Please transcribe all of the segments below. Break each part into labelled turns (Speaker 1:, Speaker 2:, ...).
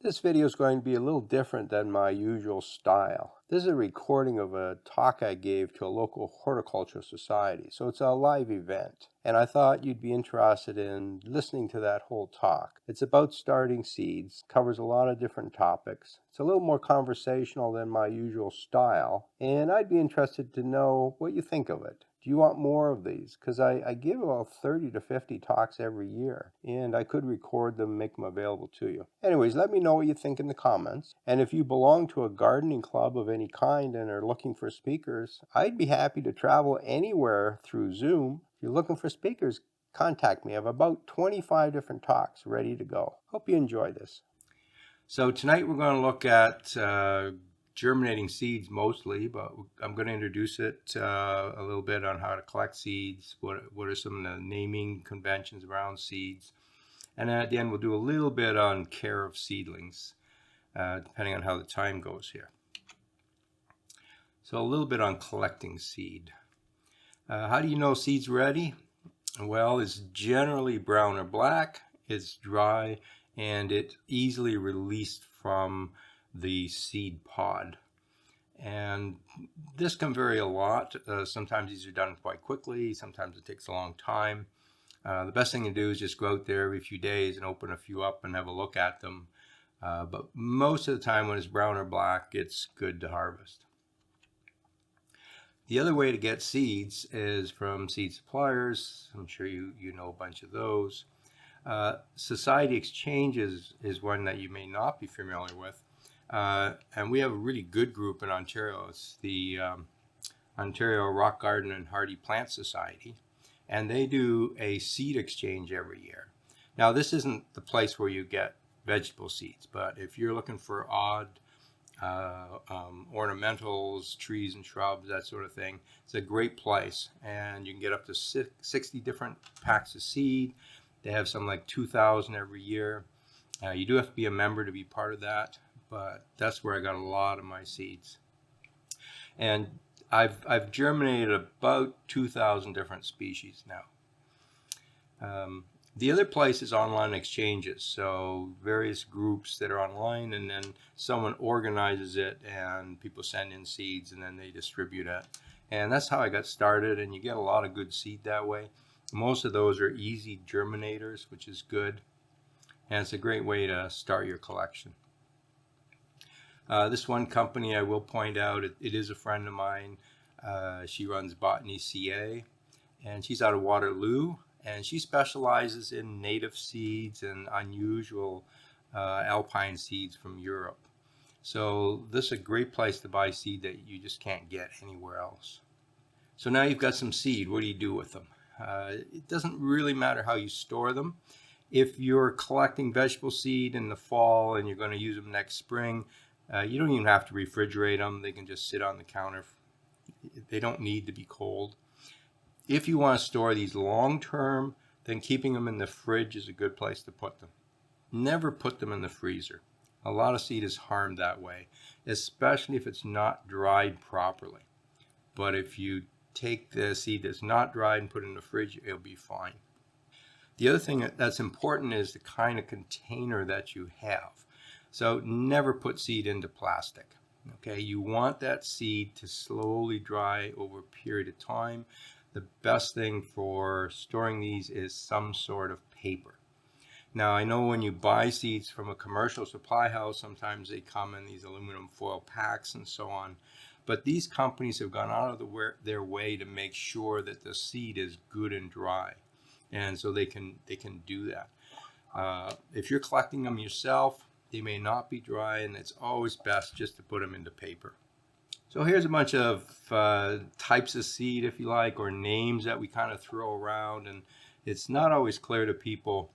Speaker 1: This video is going to be a little different than my usual style. This is a recording of a talk I gave to a local horticulture society, so it's a live event. And I thought you'd be interested in listening to that whole talk. It's about starting seeds, covers a lot of different topics. It's a little more conversational than my usual style, and I'd be interested to know what you think of it. Do you want more of these? Because I give about 30 to 50 talks every year, and I could record them and make them available to you. Anyways, let me know what you think in the comments. And if you belong to a gardening club of any kind and are looking for speakers, I'd be happy to travel anywhere through Zoom. If you're looking for speakers, contact me. I have about 25 different talks ready to go. Hope you enjoy this. So tonight we're going to look at germinating seeds mostly, but I'm going to introduce it a little bit on how to collect seeds, what are some of the naming conventions around seeds, and then at the end we'll do a little bit on care of seedlings, depending on how the time goes here. So a little bit on collecting seed. How do you know seed's ready? Well, it's generally brown or black, it's dry, and it's easily released from the seed pod. And this can vary a lot. Sometimes these are done quite quickly, sometimes it takes a long time. The best thing to do is just go out there every few days and open a few up and have a look at them. But most of the time when it's brown or black, it's good to harvest. The other way to get seeds is from seed suppliers. I'm sure you know a bunch of those. Society exchanges is one that you may not be familiar with. And we have a really good group in Ontario. It's the Ontario Rock Garden and Hardy Plant Society. And they do a seed exchange every year. Now, this isn't the place where you get vegetable seeds, but if you're looking for odd ornamentals, trees and shrubs, that sort of thing, it's a great place. And you can get up to 60 different packs of seed. They have some like 2,000 every year. You do have to be a member to be part of that, but that's where I got a lot of my seeds. And I've germinated about 2,000 different species now. The other place is online exchanges, so various groups that are online, and then someone organizes it and people send in seeds and then they distribute it. And that's how I got started, and you get a lot of good seed that way. Most of those are easy germinators, which is good, and it's a great way to start your collection. This one company I will point out, it is a friend of mine. She runs Botany CA, and she's out of Waterloo, and she specializes in native seeds and unusual alpine seeds from Europe. So this is a great place to buy seed that you just can't get anywhere else. So now you've got some seed. What do you do with them? It doesn't really matter how you store them. If you're collecting vegetable seed in the fall and you're going to use them next spring, you don't even have to refrigerate them. They can just sit on the counter. They don't need to be cold. If you want to store these long term, then keeping them in the fridge is a good place to put them. Never put them in the freezer. A lot of seed is harmed that way, especially if it's not dried properly. But if you take the seed that's not dried and put it in the fridge, it'll be fine. The other thing that's important is the kind of container that you have. So never put seed into plastic. Okay, you want that seed to slowly dry over a period of time. The best thing for storing these is some sort of paper. Now, I know when you buy seeds from a commercial supply house, sometimes they come in these aluminum foil packs and so on. But these companies have gone out of their way to make sure that the seed is good and dry. And so they can do that. If you're collecting them yourself, they may not be dry, and it's always best just to put them into paper. So here's a bunch of types of seed, if you like, or names that we kind of throw around, and it's not always clear to people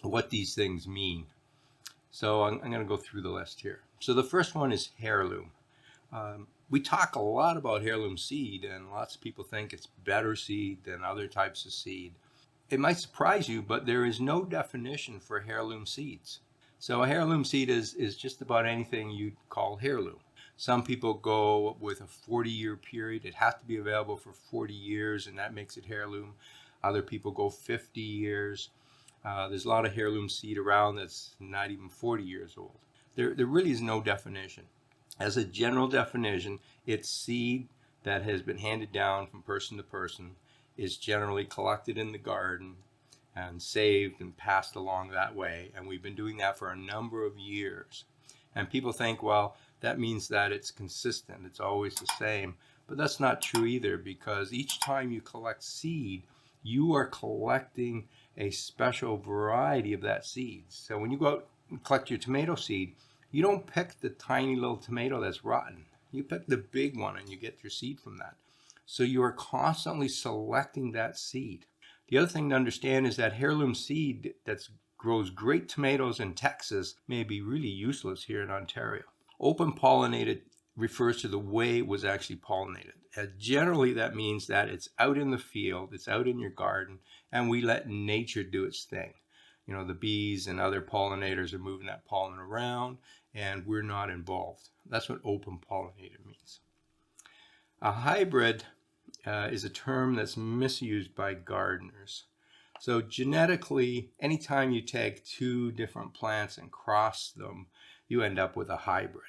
Speaker 1: what these things mean. So I'm going to go through the list here. So the first one is heirloom. We talk a lot about heirloom seed, and lots of people think it's better seed than other types of seed. It might surprise you, but there is no definition for heirloom seeds. So a heirloom seed is just about anything you'd call heirloom. Some people go with a 40-year period. It has to be available for 40 years, and that makes it heirloom. Other people go 50 years. There's a lot of heirloom seed around that's not even 40 years old. There really is no definition. As a general definition, it's seed that has been handed down from person to person, is generally collected in the garden and saved and passed along that way. And we've been doing that for a number of years. And people think, well, that means that it's consistent, it's always the same. But that's not true either, because each time you collect seed, you are collecting a special variety of that seed. So when you go out and collect your tomato seed, you don't pick the tiny little tomato that's rotten. You pick the big one and you get your seed from that. So you are constantly selecting that seed. The other thing to understand is that heirloom seed that grows great tomatoes in Texas may be really useless here in Ontario. Open-pollinated refers to the way it was actually pollinated. Generally, that means that it's out in the field, it's out in your garden, and we let nature do its thing. You know, the bees and other pollinators are moving that pollen around, and we're not involved. That's what open-pollinated means. A hybrid is a term that's misused by gardeners. So genetically, anytime you take two different plants and cross them, you end up with a hybrid.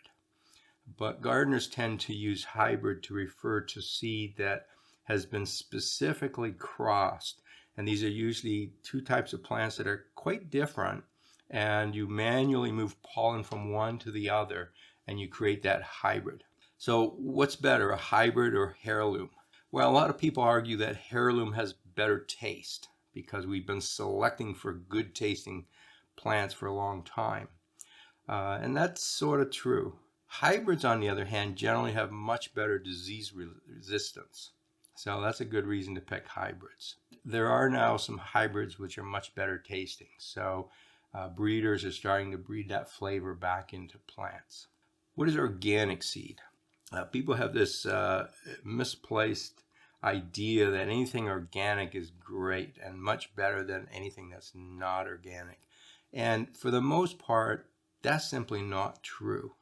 Speaker 1: But gardeners tend to use hybrid to refer to seed that has been specifically crossed. And these are usually two types of plants that are quite different, and you manually move pollen from one to the other, and you create that hybrid. So what's better, a hybrid or heirloom? Well, a lot of people argue that heirloom has better taste because we've been selecting for good tasting plants for a long time. And that's sort of true. Hybrids, on the other hand, generally have much better disease resistance. So that's a good reason to pick hybrids. There are now some hybrids which are much better tasting. So breeders are starting to breed that flavor back into plants. What is organic seed? People have this misplaced idea that anything organic is great and much better than anything that's not organic. And for the most part, that's simply not true.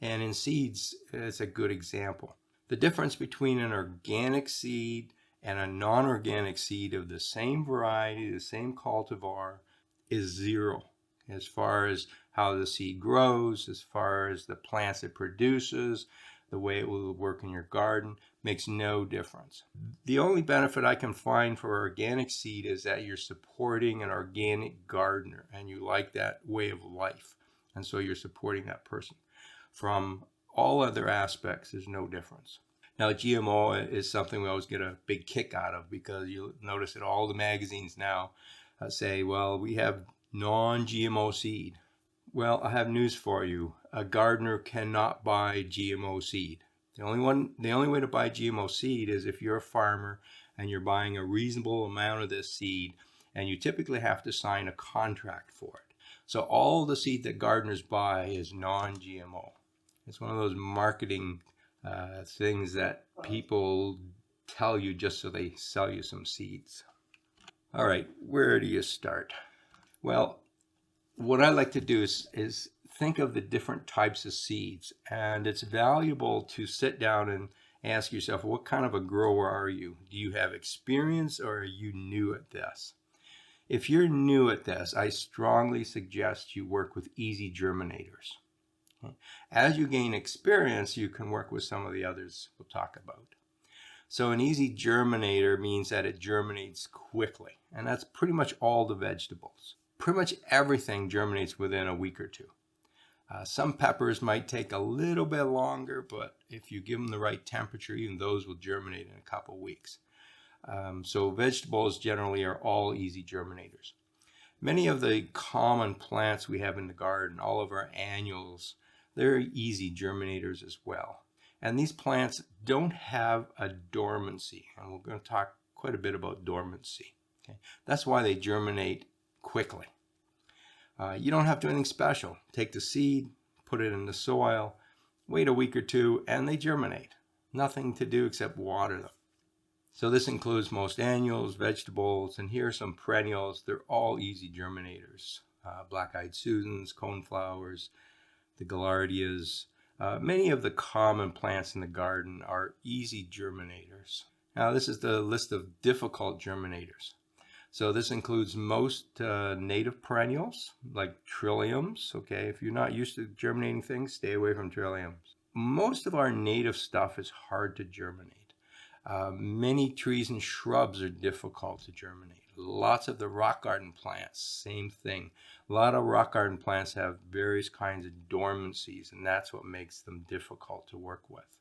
Speaker 1: And in seeds, it's a good example. The difference between an organic seed and a non-organic seed of the same variety, the same cultivar, is zero. As far as how the seed grows, as far as the plants it produces, the way it will work in your garden, makes no difference. The only benefit I can find for organic seed is that you're supporting an organic gardener and you like that way of life. And so you're supporting that person. From all other aspects, there's no difference. Now, GMO is something we always get a big kick out of, because you'll notice that all the magazines now say, well, we have non-GMO seed. Well, I have news for you. A gardener cannot buy GMO seed. The only way to buy GMO seed is if you're a farmer and you're buying a reasonable amount of this seed, and you typically have to sign a contract for it. So all the seed that gardeners buy is non-GMO. It's one of those marketing things that people tell you just so they sell you some seeds. All right, where do you start? Well, what I like to do is think of the different types of seeds, and it's valuable to sit down and ask yourself, what kind of a grower are you? Do you have experience, or are you new at this? If you're new at this, I strongly suggest you work with easy germinators. As you gain experience, you can work with some of the others we'll talk about. So an easy germinator means that it germinates quickly, and that's pretty much all the vegetables. Pretty much everything germinates within a week or two. Some peppers might take a little bit longer, but if you give them the right temperature, even those will germinate in a couple weeks. So vegetables generally are all easy germinators. Many of the common plants we have in the garden, all of our annuals, they're easy germinators as well. And these plants don't have a dormancy, and we're going to talk quite a bit about dormancy. Okay? That's why they germinate quickly. You don't have to do anything special. Take the seed, put it in the soil, wait a week or two, and they germinate. Nothing to do except water them. So this includes most annuals, vegetables, and here are some perennials. They're all easy germinators. Black-eyed Susans, coneflowers, the gaillardias. Many of the common plants in the garden are easy germinators. Now this is the list of difficult germinators. So this includes most native perennials, like trilliums. Okay, if you're not used to germinating things, stay away from trilliums. Most of our native stuff is hard to germinate. Many trees and shrubs are difficult to germinate. Lots of the rock garden plants, same thing. A lot of rock garden plants have various kinds of dormancies, and that's what makes them difficult to work with.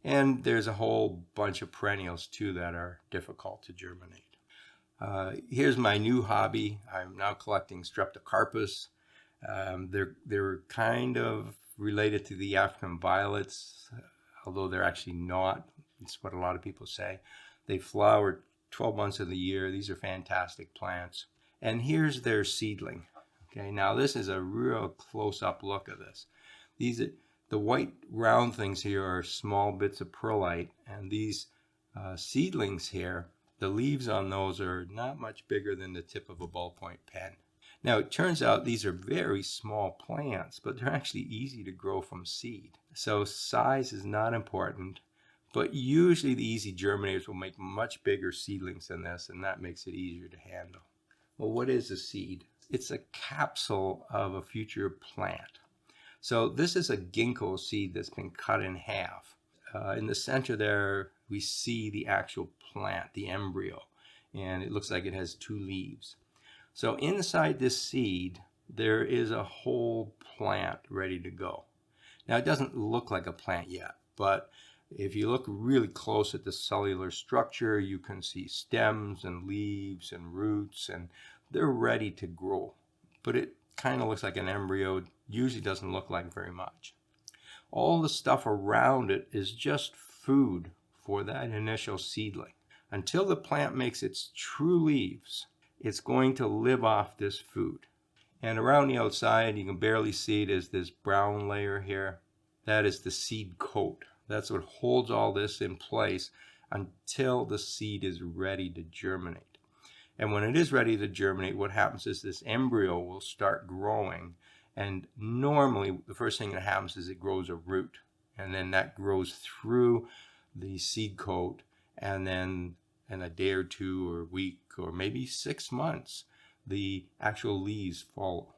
Speaker 1: And there's a whole bunch of perennials too that are difficult to germinate. Here's my new hobby. I'm now collecting streptocarpus. They're kind of related to the African violets, although they're actually not. It's what a lot of people say. They flower 12 months of the year. These are fantastic plants. And here's their seedling. Okay, now this is a real close-up look at this. The white round things here are small bits of perlite, and these seedlings here, the leaves on those are not much bigger than the tip of a ballpoint pen. Now, it turns out these are very small plants, but they're actually easy to grow from seed. So size is not important, but usually the easy germinators will make much bigger seedlings than this, and that makes it easier to handle. Well, what is a seed? It's a capsule of a future plant. So this is a ginkgo seed that's been cut in half. In the center there, we see the actual plant, the embryo, and it looks like it has 2 leaves. So inside this seed, there is a whole plant ready to go. Now, it doesn't look like a plant yet, but if you look really close at the cellular structure, you can see stems and leaves and roots, and they're ready to grow. But it kind of looks like an embryo. It usually doesn't look like very much. All the stuff around it is just food for that initial seedling. Until the plant makes its true leaves, it's going to live off this food. And around the outside, you can barely see it as this brown layer here. That is the seed coat. That's what holds all this in place until the seed is ready to germinate. And when it is ready to germinate, what happens is this embryo will start growing. And normally, the first thing that happens is it grows a root. And then that grows through the seed coat. And then in a day or 2 or a week or maybe 6 months, the actual leaves follow.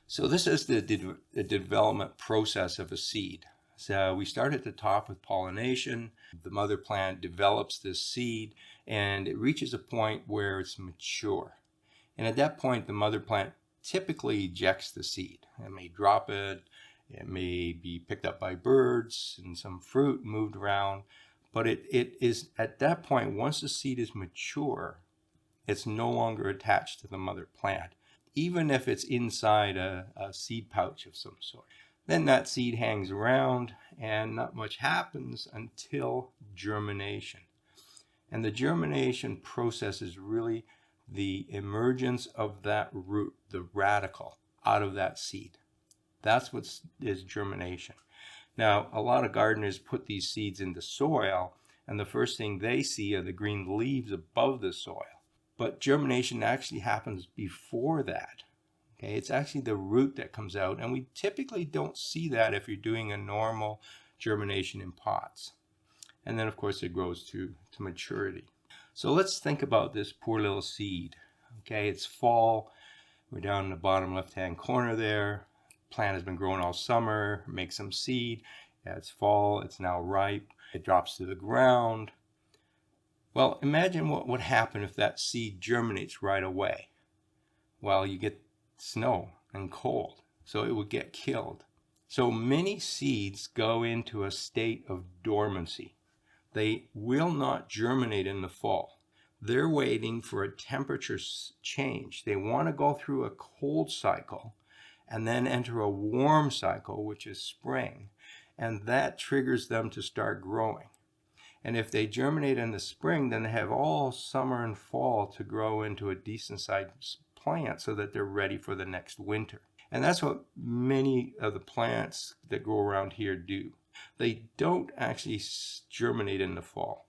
Speaker 1: So this is the development process of a seed. So we start at the top with pollination. The mother plant develops this seed, and it reaches a point where it's mature. And at that point, the mother plant typically ejects the seed. It may drop it, it may be picked up by birds, and some fruit moved around. But it is at that point, once the seed is mature, it's no longer attached to the mother plant, even if it's inside a seed pouch of some sort. Then that seed hangs around, and not much happens until germination. And the germination process is really the emergence of that root, the radical, out of that seed. That's what is germination. Now, a lot of gardeners put these seeds into soil, and the first thing they see are the green leaves above the soil. But germination actually happens before that. Okay, it's actually the root that comes out, and we typically don't see that if you're doing a normal germination in pots. And then, of course, it grows to maturity. So let's think about this poor little seed. Okay, it's fall. We're down in the bottom left-hand corner there. Plant has been growing all summer, makes some seed. Yeah, it's fall, it's now ripe. It drops to the ground. Well, imagine what would happen if that seed germinates right away. Well, you get snow and cold, so it would get killed. So many seeds go into a state of dormancy. They will not germinate in the fall. They're waiting for a temperature change. They want to go through a cold cycle and then enter a warm cycle, which is spring, and that triggers them to start growing. And if they germinate in the spring, then they have all summer and fall to grow into a decent sized plant so that they're ready for the next winter. And that's what many of the plants that grow around here do. They don't actually germinate in the fall.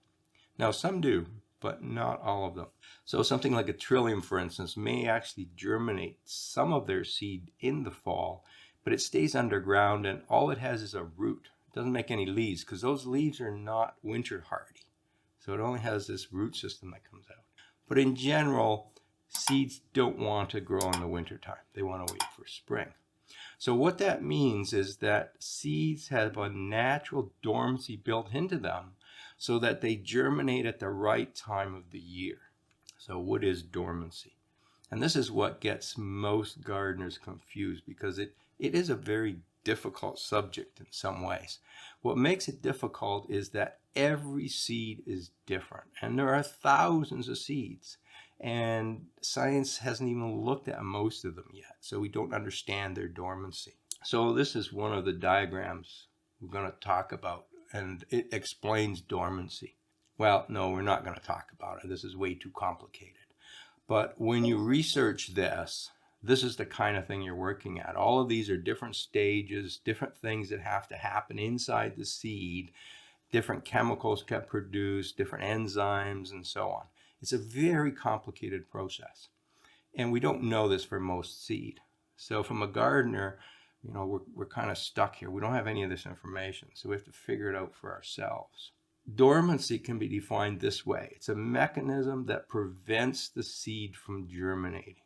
Speaker 1: Now, some do, but not all of them. So something like a trillium, for instance, may actually germinate some of their seed in the fall, but it stays underground and all it has is a root. It doesn't make any leaves because those leaves are not winter hardy. So it only has this root system that comes out. But in general, seeds don't want to grow in the wintertime. They want to wait for spring. So what that means is that seeds have a natural dormancy built into them so that they germinate at the right time of the year. So what is dormancy? And this is what gets most gardeners confused, because it is a very difficult subject in some ways. What makes it difficult is that every seed is different, and there are thousands of seeds, and science hasn't even looked at most of them yet, so we don't understand their dormancy. So this is one of the diagrams we're going to talk about, and it explains dormancy. Well, no, we're not going to talk about it. This is way too complicated. But when you research this, this is the kind of thing you're working at. All of these are different stages, different things that have to happen inside the seed. Different chemicals get produced, different enzymes, and so on. It's a very complicated process. And we don't know this for most seed. So from a gardener, we're kind of stuck here. We don't have any of this information, so we have to figure it out for ourselves. Dormancy can be defined this way. It's a mechanism that prevents the seed from germinating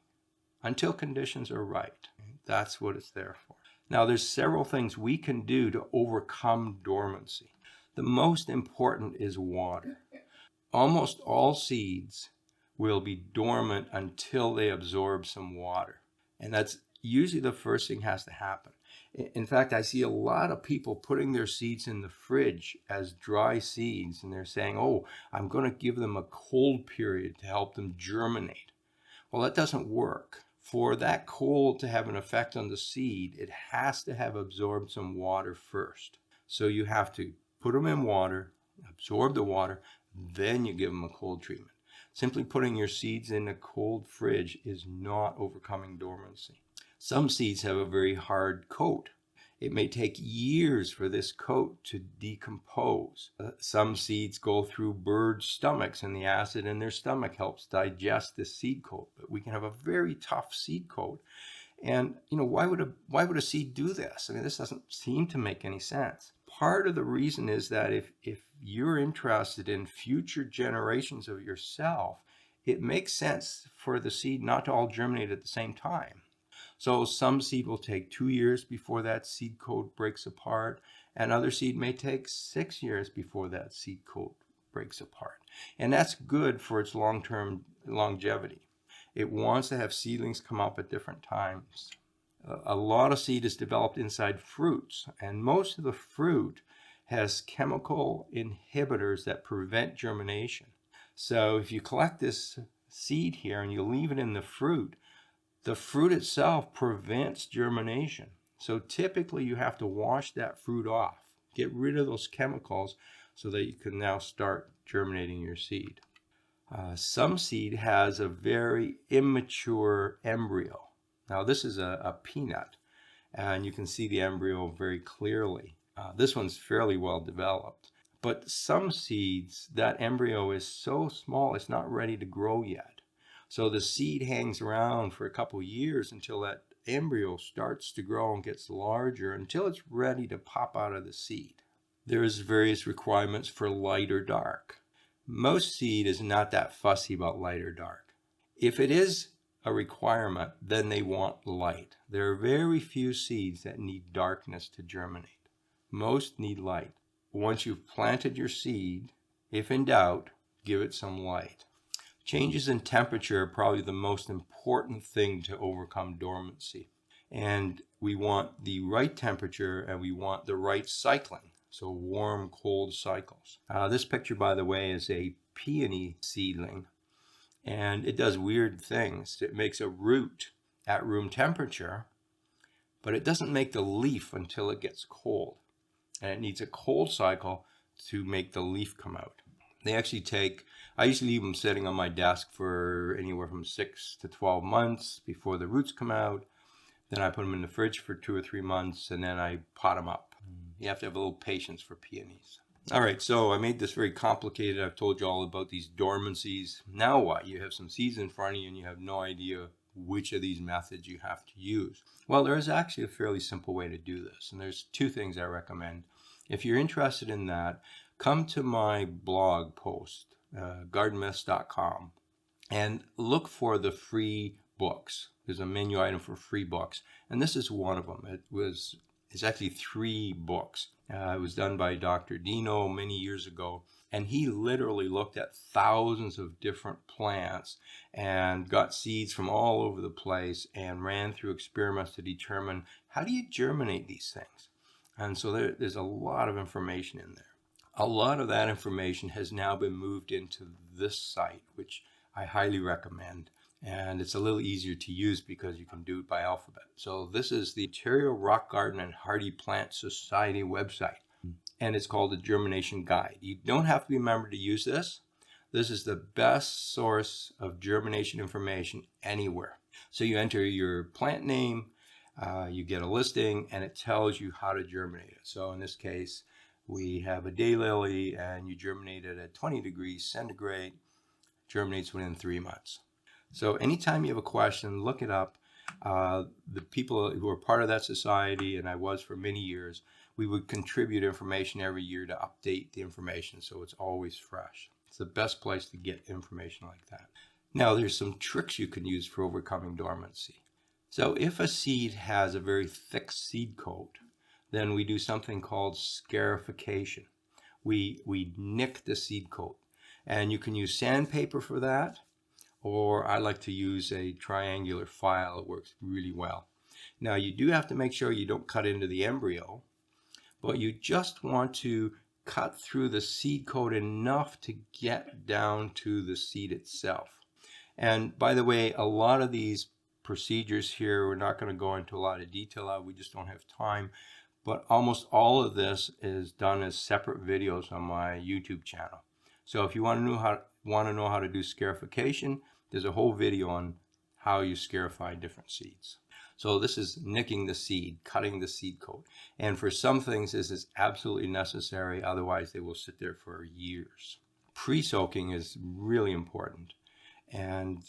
Speaker 1: until conditions are right. That's what it's there for. Now, there's several things we can do to overcome dormancy. The most important is water. Almost all seeds will be dormant until they absorb some water. And that's usually the first thing has to happen. In fact, I see a lot of people putting their seeds in the fridge as dry seeds, and they're saying, oh, I'm going to give them a cold period to help them germinate. Well, that doesn't work. For that cold to have an effect on the seed, it has to have absorbed some water first. So you have to put them in water, absorb the water, then you give them a cold treatment. Simply putting your seeds in a cold fridge is not overcoming dormancy. Some seeds have a very hard coat. It may take years for this coat to decompose. Some seeds go through birds' stomachs, and the acid in their stomach helps digest this seed coat. But we can have a very tough seed coat. And why would a seed do this? I mean, this doesn't seem to make any sense. Part of the reason is that if you're interested in future generations of yourself, it makes sense for the seed not to all germinate at the same time. So some seed will take 2 years before that seed coat breaks apart, and other seed may take 6 years before that seed coat breaks apart. And that's good for its long-term longevity. It wants to have seedlings come up at different times. A lot of seed is developed inside fruits, and most of the fruit has chemical inhibitors that prevent germination. So if you collect this seed here and you leave it in the fruit itself prevents germination. So typically you have to wash that fruit off, get rid of those chemicals so that you can now start germinating your seed. Some seed has a very immature embryo. Now this is a peanut, and you can see the embryo very clearly. This one's fairly well developed. But some seeds, that embryo is so small it's not ready to grow yet. So the seed hangs around for a couple years until that embryo starts to grow and gets larger until it's ready to pop out of the seed. There's various requirements for light or dark. Most seed is not that fussy about light or dark. If it is a requirement, then they want light. There are very few seeds that need darkness to germinate. Most need light. Once you've planted your seed, if in doubt, give it some light. Changes in temperature are probably the most important thing to overcome dormancy. And we want the right temperature, and we want the right cycling. So warm, cold cycles. This picture, by the way, is a peony seedling. And it does weird things. It makes a root at room temperature, but it doesn't make the leaf until it gets cold. And it needs a cold cycle to make the leaf come out. They actually take, I usually leave them sitting on my desk for anywhere from 6 to 12 months before the roots come out. Then I put them in the fridge for 2 or 3 months, and then I pot them up. You have to have a little patience for peonies. All right, so I made this very complicated. I've told you all about these dormancies. Now what? You have some seeds in front of you and you have no idea which of these methods you have to use. Well, there is actually a fairly simple way to do this, and there's 2 things I recommend. If you're interested in that, come to my blog post, gardenmyths.com, and look for the free books. There's a menu item for free books, and this is one of them. It's actually 3 books. It was done by Dr. Dino many years ago, and he literally looked at thousands of different plants and got seeds from all over the place and ran through experiments to determine how do you germinate these things. And so there's a lot of information in there. A lot of that information has now been moved into this site, which I highly recommend. And it's a little easier to use because you can do it by alphabet. So this is the Ontario Rock Garden and Hardy Plant Society website, and it's called the Germination Guide. You don't have to be a member to use this. This is the best source of germination information anywhere. So you enter your plant name, you get a listing, and it tells you how to germinate it. So in this case, we have a daylily, and you germinate it at 20 degrees centigrade, germinates within 3 months. So anytime you have a question, look it up. The people who are part of that society, and I was for many years, we would contribute information every year to update the information so it's always fresh. It's the best place to get information like that. Now there's some tricks you can use for overcoming dormancy. So if a seed has a very thick seed coat, then we do something called scarification. We nick the seed coat, and you can use sandpaper for that, or I like to use a triangular file. It works really well. Now you do have to make sure you don't cut into the embryo, but you just want to cut through the seed coat enough to get down to the seed itself. And by the way, a lot of these procedures here, we're not going to go into a lot of detail of, we just don't have time, but almost all of this is done as separate videos on my YouTube channel. So if you want to know how to do scarification, there's a whole video on how you scarify different seeds. So this is nicking the seed, cutting the seed coat. And for some things, this is absolutely necessary. Otherwise, they will sit there for years. Pre-soaking is really important. And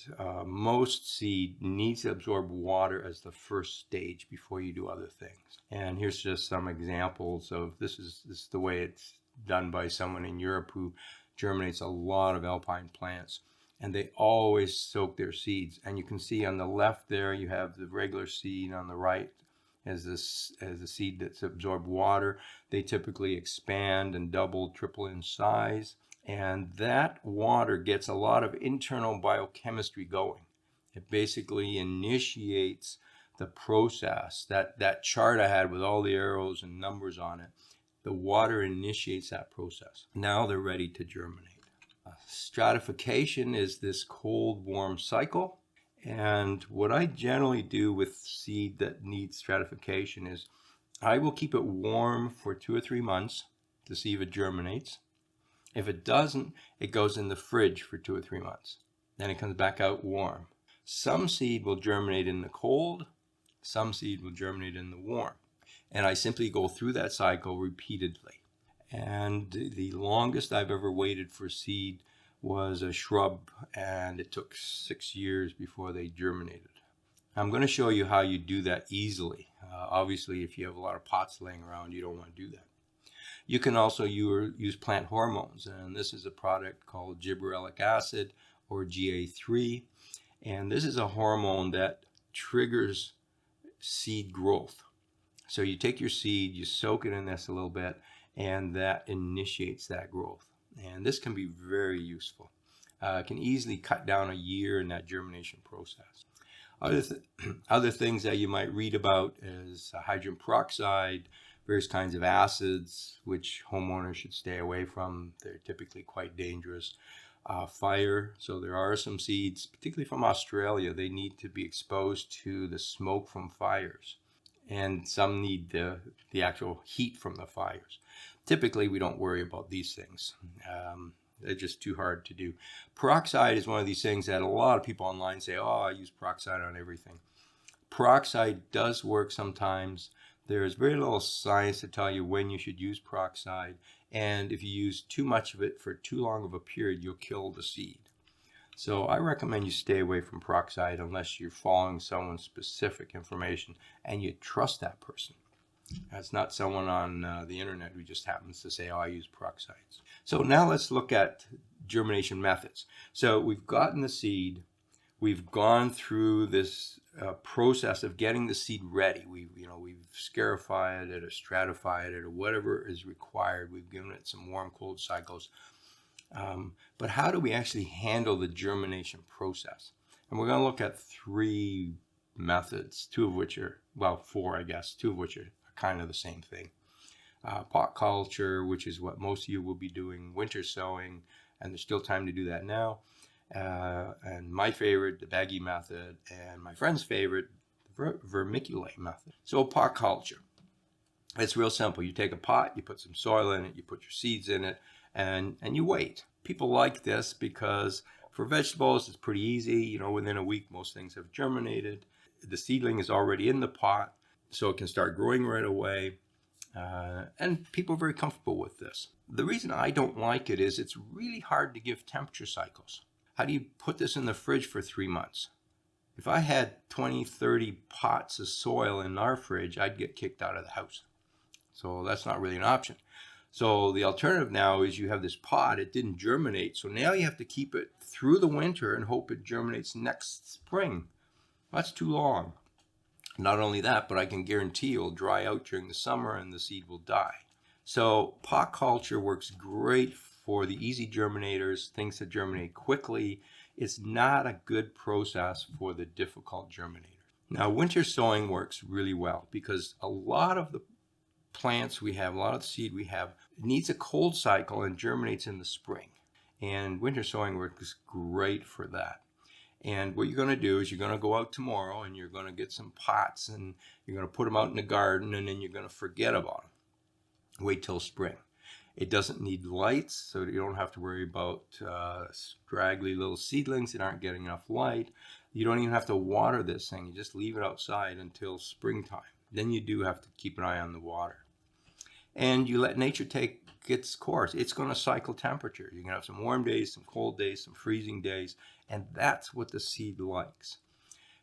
Speaker 1: most seed needs to absorb water as the first stage before you do other things. And here's just some examples of this is the way it's done by someone in Europe who germinates a lot of alpine plants, and they always soak their seeds. And you can see on the left there you have the regular seed, on the right as a seed that's absorbed water. They typically expand and double, triple in size, and that water gets a lot of internal biochemistry going. It basically initiates the process. That chart I had with all the arrows and numbers on it, the water initiates that process. Now they're ready to germinate. Stratification is this cold-warm cycle. And what I generally do with seed that needs stratification is I will keep it warm for 2 or 3 months to see if it germinates. If it doesn't, it goes in the fridge for 2 or 3 months. Then it comes back out warm. Some seed will germinate in the cold. Some seed will germinate in the warm. And I simply go through that cycle repeatedly. And the longest I've ever waited for seed was a shrub, and it took 6 years before they germinated. I'm going to show you how you do that easily. Obviously, if you have a lot of pots laying around, you don't want to do that. You can also use plant hormones, and this is a product called gibberellic acid, or GA3. And this is a hormone that triggers seed growth. So you take your seed, you soak it in this a little bit, and that initiates that growth. And this can be very useful. It can easily cut down a year in that germination process. Other things that you might read about is hydrogen peroxide, various kinds of acids, which homeowners should stay away from. They're typically quite dangerous. Fire, so there are some seeds, particularly from Australia, they need to be exposed to the smoke from fires. And some need the actual heat from the fires. Typically, we don't worry about these things. They're just too hard to do. Peroxide is one of these things that a lot of people online say, oh, I use peroxide on everything. Peroxide does work sometimes. There's very little science to tell you when you should use peroxide. And if you use too much of it for too long of a period, you'll kill the seed. So I recommend you stay away from peroxide unless you're following someone's specific information and you trust that person. That's not someone on the internet who just happens to say, oh, I use peroxides. So now let's look at germination methods. So we've gotten the seed. We've gone through this process of getting the seed ready. We've scarified it or stratified it or whatever is required. We've given it some warm, cold cycles. But how do we actually handle the germination process? And we're going to look at 3 methods, 2 of which are, well, 4, I guess, 2 of which are kind of the same thing. Pot culture, which is what most of you will be doing, winter sowing, and there's still time to do that now. And my favorite, the baggy method, and my friend's favorite, the vermiculite method. So pot culture, it's real simple. You take a pot, you put some soil in it, you put your seeds in it, and you wait. People like this because for vegetables, it's pretty easy. Within a week, most things have germinated. The seedling is already in the pot, so it can start growing right away. And people are very comfortable with this. The reason I don't like it is it's really hard to give temperature cycles. How do you put this in the fridge for 3 months? If I had 20, 30 pots of soil in our fridge, I'd get kicked out of the house. So that's not really an option. So the alternative now is you have this pot, it didn't germinate, so now you have to keep it through the winter and hope it germinates next spring. That's too long. Not only that, but I can guarantee it will dry out during the summer and the seed will die. So pot culture works great for the easy germinators, things that germinate quickly. It's not a good process for the difficult germinators. Now, winter sowing works really well because a lot of the plants we have, a lot of the seed we have, needs a cold cycle and germinates in the spring. And winter sowing works great for that. And what you're going to do is you're going to go out tomorrow and you're going to get some pots and you're going to put them out in the garden and then you're going to forget about them. Wait till spring. It doesn't need lights, so you don't have to worry about scraggly little seedlings that aren't getting enough light. You don't even have to water this thing. You just leave it outside until springtime. Then you do have to keep an eye on the water. And you let nature take its course. It's going to cycle temperature. You're going to have some warm days, some cold days, some freezing days, and that's what the seed likes.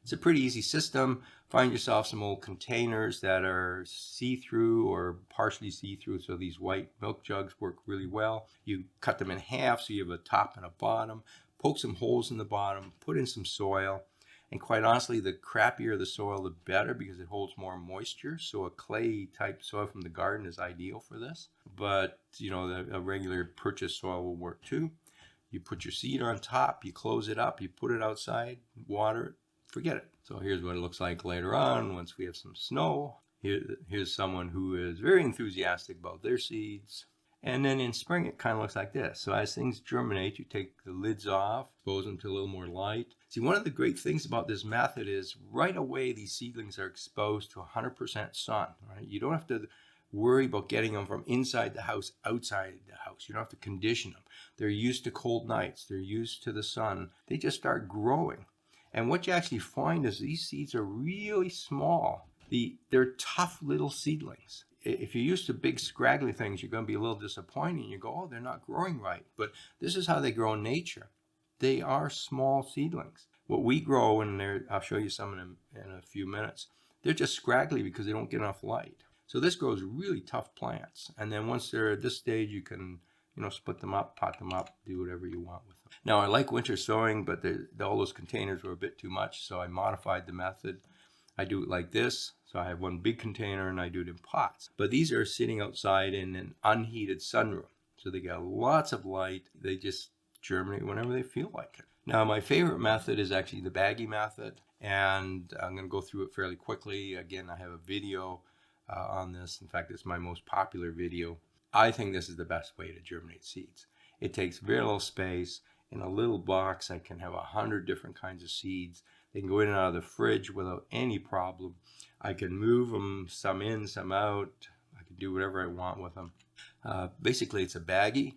Speaker 1: It's a pretty easy system. Find yourself some old containers that are see-through or partially see-through, so these white milk jugs work really well. You cut them in half so you have a top and a bottom. Poke some holes in the bottom, put in some soil. And quite honestly, the crappier the soil, the better because it holds more moisture. So a clay type soil from the garden is ideal for this. But, a regular purchased soil will work too. You put your seed on top, you close it up, you put it outside, water it, forget it. So here's what it looks like later on once we have some snow. Here's someone who is very enthusiastic about their seeds. And then in spring, it kind of looks like this. So as things germinate, you take the lids off, expose them to a little more light. See, one of the great things about this method is right away, these seedlings are exposed to 100% sun. Right? You don't have to worry about getting them from inside the house, outside the house. You don't have to condition them. They're used to cold nights. They're used to the sun. They just start growing. And what you actually find is these seeds are really small. They're tough little seedlings. If you're used to big scraggly things, you're going to be a little disappointed. You go, oh, they're not growing right. But this is how they grow in nature. They are small seedlings. What we grow, and I'll show you some of them in a few minutes, they're just scraggly because they don't get enough light. So this grows really tough plants. And then once they're at this stage, you can split them up, pot them up, do whatever you want with them. Now, I like winter sowing, but all those containers were a bit too much, so I modified the method. I do it like this. So I have one big container and I do it in pots. But these are sitting outside in an unheated sunroom. So they get lots of light. They just germinate whenever they feel like it. Now, my favorite method is actually the baggy method. And I'm going to go through it fairly quickly. Again, I have a video on this. In fact, it's my most popular video. I think this is the best way to germinate seeds. It takes very little space. In a little box, I can have 100 different kinds of seeds. They can go in and out of the fridge without any problem. I can move them, some in, some out. I can do whatever I want with them. Basically, it's a baggie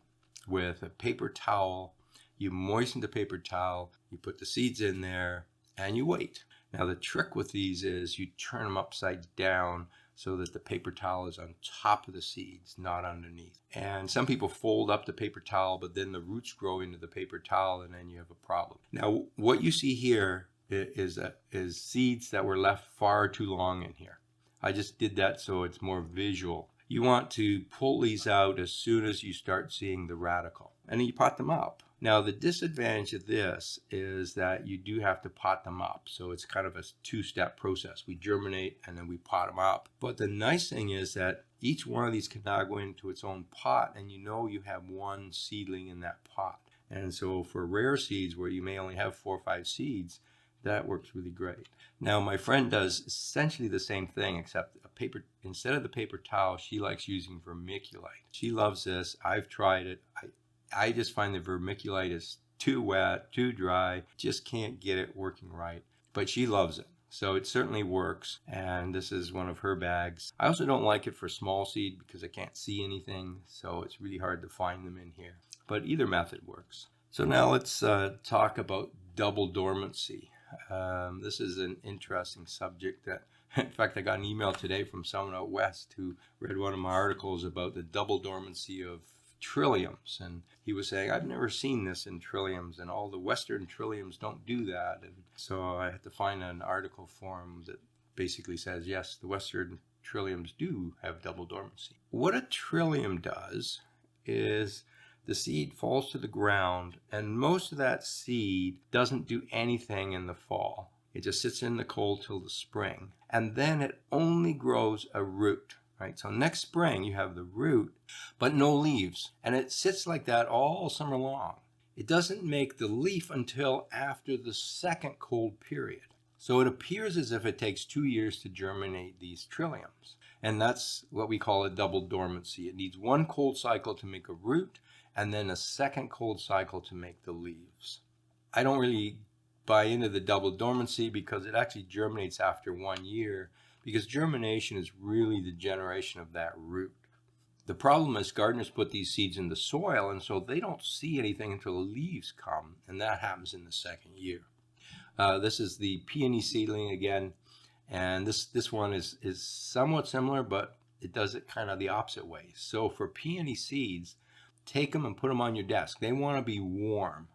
Speaker 1: with a paper towel. You moisten the paper towel, you put the seeds in there, and you wait. Now, the trick with these is you turn them upside down so that the paper towel is on top of the seeds, not underneath. And some people fold up the paper towel, but then the roots grow into the paper towel, and then you have a problem. Now, what you see here is seeds that were left far too long in here. I just did that so it's more visual. You want to pull these out as soon as you start seeing the radicle, and then you pot them up. Now, the disadvantage of this is that you do have to pot them up. So it's kind of a two-step process. We germinate and then we pot them up. But the nice thing is that each one of these can now go into its own pot, and you have one seedling in that pot. And so for rare seeds where you may only have 4 or 5 seeds, that works really great. Now, my friend does essentially the same thing, except instead of the paper towel, she likes using vermiculite. She loves this. I've tried it. I just find the vermiculite is too wet, too dry, just can't get it working right. But she loves it. So it certainly works. And this is one of her bags. I also don't like it for small seed because I can't see anything. So it's really hard to find them in here. But either method works. So now let's talk about double dormancy. This is an interesting subject that, in fact, I got an email today from someone out west who read one of my articles about the double dormancy of trilliums, and he was saying, I've never seen this in trilliums, and all the western trilliums don't do that. And so I had to find an article for him that basically says, yes, the western trilliums do have double dormancy. What a trillium does is the seed falls to the ground, and most of that seed doesn't do anything in the fall. It just sits in the cold till the spring, and then it only grows a root. Right, so next spring you have the root, but no leaves, and it sits like that all summer long. It doesn't make the leaf until after the second cold period. So it appears as if it takes 2 years to germinate these trilliums, and that's what we call a double dormancy. It needs one cold cycle to make a root, and then a second cold cycle to make the leaves. I don't really buy into the double dormancy because it actually germinates after 1 year, because germination is really the generation of that root. The problem is gardeners put these seeds in the soil, and so they don't see anything until the leaves come, and that happens in the second year. This is the peony seedling again, and this one is somewhat similar, but it does it kind of the opposite way. So for peony seeds, take them and put them on your desk. They want to be warm.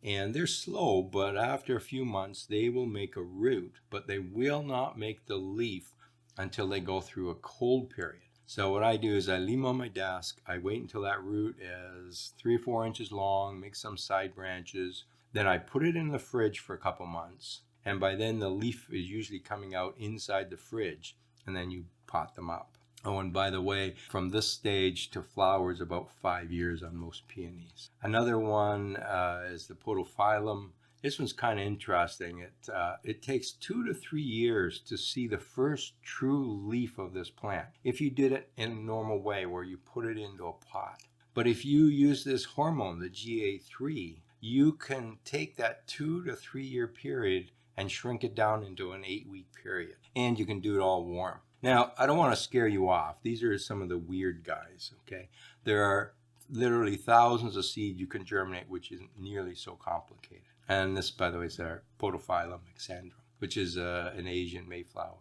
Speaker 1: And they're slow, but after a few months, they will make a root, but they will not make the leaf until they go through a cold period. So what I do is I leave them on my desk. I wait until that root is 3 or 4 inches long, make some side branches. Then I put it in the fridge for a couple months. And by then the leaf is usually coming out inside the fridge, and then you pot them up. Oh, and by the way, from this stage to flower is about 5 years on most peonies. Another one is the podophyllum. This one's kind of interesting. It takes 2 to 3 years to see the first true leaf of this plant, if you did it in a normal way where you put it into a pot. But if you use this hormone, the GA3, you can take that 2 to 3 year period and shrink it down into an 8-week period. And you can do it all warm. Now, I don't want to scare you off. These are some of the weird guys, okay? There are literally thousands of seeds you can germinate, which isn't nearly so complicated. And this, by the way, is our Podophyllum exandrum, which is an Asian mayflower.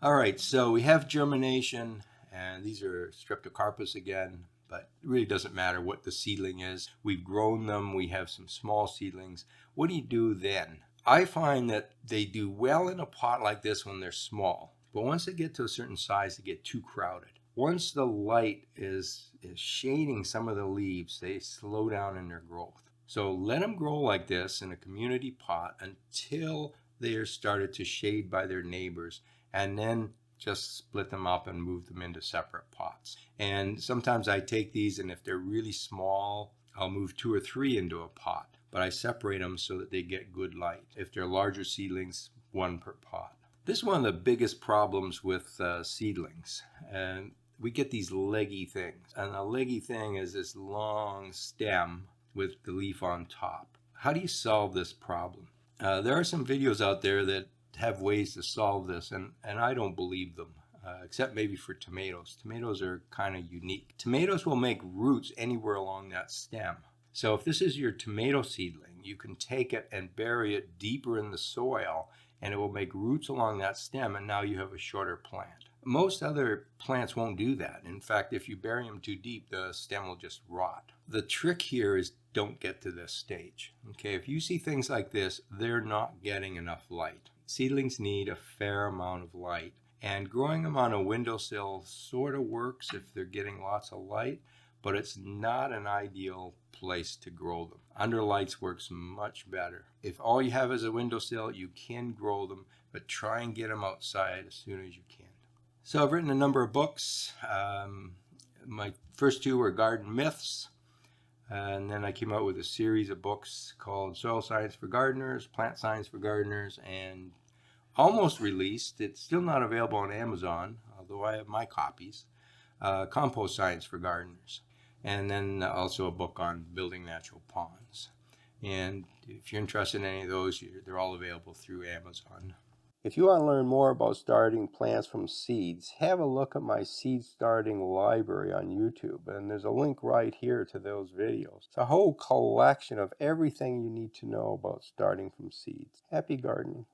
Speaker 1: All right, so we have germination, and these are Streptocarpus again, but it really doesn't matter what the seedling is. We've grown them. We have some small seedlings. What do you do then? I find that they do well in a pot like this when they're small. But once they get to a certain size, they get too crowded. Once the light is shading some of the leaves, they slow down in their growth. So let them grow like this in a community pot until they are started to shade by their neighbors, and then just split them up and move them into separate pots. And sometimes I take these, and if they're really small, I'll move 2 or 3 into a pot. But I separate them so that they get good light. If they're larger seedlings, 1 per pot. This is one of the biggest problems with seedlings, and we get these leggy things. And a leggy thing is this long stem with the leaf on top. How do you solve this problem? There are some videos out there that have ways to solve this, and I don't believe them, except maybe for tomatoes. Tomatoes are kind of unique. Tomatoes will make roots anywhere along that stem. So if this is your tomato seedling, you can take it and bury it deeper in the soil, and it will make roots along that stem, and now you have a shorter plant. Most other plants won't do that. In fact, if you bury them too deep, the stem will just rot. The trick here is don't get to this stage. Okay, if you see things like this, they're not getting enough light. Seedlings need a fair amount of light, And growing them on a windowsill sort of works if they're getting lots of light, but it's not an ideal place to grow them. Under lights works much better. If all you have is a windowsill, you can grow them, but try and get them outside as soon as you can. So I've written a number of books. My first two were garden myths, and then I came out with a series of books called Soil Science for Gardeners, Plant Science for Gardeners, and almost released, it's still not available on Amazon, although I have my copies, Compost Science for Gardeners. And then also a book on building natural ponds. And if you're interested in any of those, they're all available through Amazon. If you want to learn more about starting plants from seeds, have a look at my seed starting library on YouTube, and there's a link right here to those videos. It's a whole collection of everything you need to know about starting from seeds. Happy gardening.